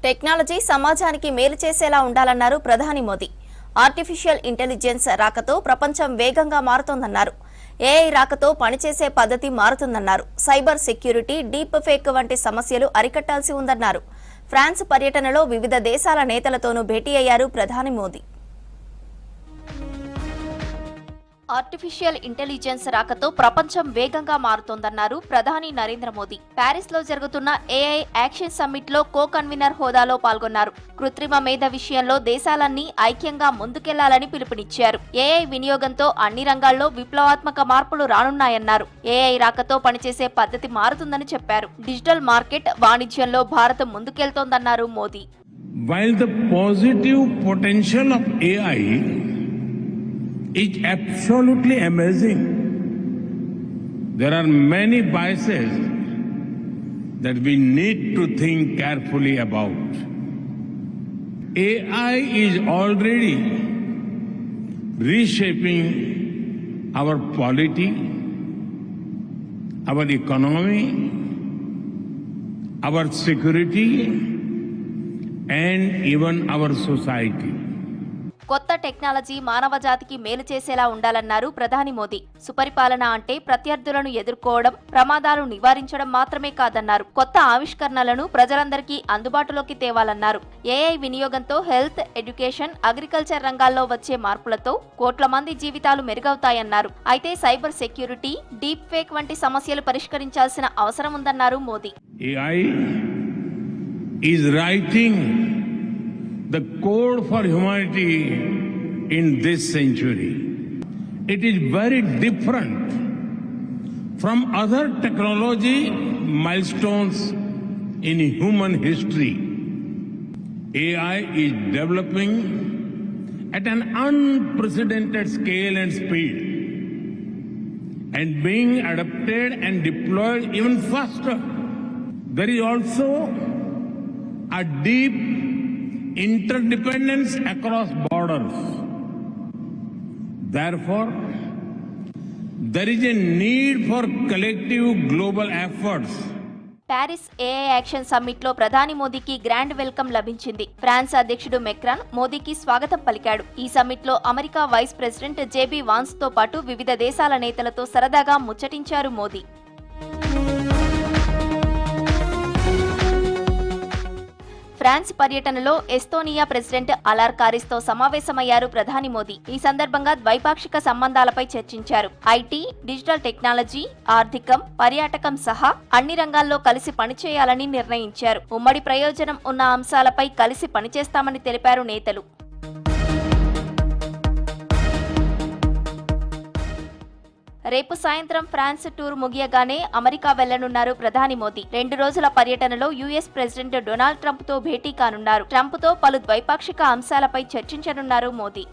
Technology సమాజానికి మేలు చేసేలా ఉండాలన్నారు ప్రధాని మోదీ. ఆర్టిఫిషియల్ ఇంటెలిజెన్స్ రాకతో ప్రపంచం వేగంగా మారుతోందన్నారు. ఏఐ రాకతో పనిచేసే పద్ధతి మారుతుందన్నారు. సైబర్ సెక్యూరిటీ, డీప్ ఫేక్ వంటి సమస్యలు అరికట్టాల్సి ఉందన్నారు. ఫ్రాన్స్ పర్యటనలో వివిధ దేశాల నేతలతోనూ భేటీ అయ్యారు ప్రధాని మోదీ. ఆర్టిఫిషియల్ ఇంటెలిజెన్స్ రాకతో ప్రపంచం వేగంగా మారుతోందన్నారు ప్రధాని నరేంద్ర మోదీ. ప్యారిస్ లో జరుగుతున్న ఏఐ యాక్షన్ సమ్మిట్ లో కో కన్వీనర్ హోదాలో పాల్గొన్నారు. కృత్రిమ మేధ విషయంలో దేశాలన్నీ ఐక్యంగా ముందుకెళ్లాలని పిలుపునిచ్చారు. ఏఐ వినియోగంతో అన్ని రంగాల్లో విప్లవాత్మక మార్పులు రానున్నాయన్నారు. ఏఐ రాకతో పనిచేసే పద్ధతి మారుతుందని చెప్పారు. డిజిటల్ మార్కెట్, వాణిజ్యంలో భారత్ ముందుకెళ్తోందన్నారు Modi. While the positive potential of AI is absolutely amazing, there are many biases that we need to think carefully about. AI is already reshaping our polity, our economy, our security, and even our society. కొత్త technology మానవ జాతికి మేలు చేసేలా ఉండాలన్నారు ప్రధాని మోదీ. సుపరిపాలన అంటే ప్రత్యర్థులను ఎదుర్కోవడం, ప్రమాదాలు నివారించడం మాత్రమే కాదన్నారు. కొత్త ఆవిష్కరణలను ప్రజలందరికీ అందుబాటులోకి తేవాలన్నారు. ఏఐ వినియోగంతో హెల్త్, ఎడ్యుకేషన్, అగ్రికల్చర్ రంగాల్లో వచ్చే మార్పులతో కోట్ల మంది జీవితాలు మెరుగవుతాయన్నారు. అయితే సైబర్ సెక్యూరిటీ, డీప్ ఫేక్ వంటి సమస్యలు పరిష్కరించాల్సిన అవసరం ఉందన్నారు Modi. AI is writing the code for humanity in this century. It is very different from other technology milestones in human history. AI is developing at an unprecedented scale and speed, and being adapted and deployed even faster. There is also a deep interdependence across borders. Therefore, there is a need for collective global efforts. Paris AI action summit లో ప్రధాని మోదీకి grand welcome లభించింది. France అధ్యక్షుడు Macron మోదీకి స్వాగతం పలికాడు. ఈ summit లో America vice president JD Vance తో పాటు వివిధ దేశాల నేతలతో సరదాగా ముచ్చటించారు మోదీ. ఫ్రాన్స్ పర్యటనలో ఎస్తోనియా ప్రెసిడెంట్ అలార్ కారిస్ తో సమావేశమయ్యారు ప్రధాని మోదీ. ఈ సందర్భంగా ద్వైపాక్షిక సంబంధాలపై చర్చించారు. ఐటీ, డిజిటల్ టెక్నాలజీ, ఆర్థికం, పర్యాటకం సహా అన్ని రంగాల్లో కలిసి పనిచేయాలని నిర్ణయించారు. ఉమ్మడి ప్రయోజనం ఉన్న అంశాలపై కలిసి పనిచేస్తామని తెలిపారు నేతలు. రేపు సాయంత్రం ఫ్రాన్స్ టూర్ ముగియగానే అమెరికా వెళ్లనున్నారు ప్రధాని మోదీ. 2 రోజుల పర్యటనలో యుఎస్ ప్రెసిడెంట్ డొనాల్డ్ ట్రంప్ తో భేటీ కానున్నారు. ట్రంప్ తో పలు ద్వైపాక్షిక అంశాలపై చర్చించనున్నారు మోదీ.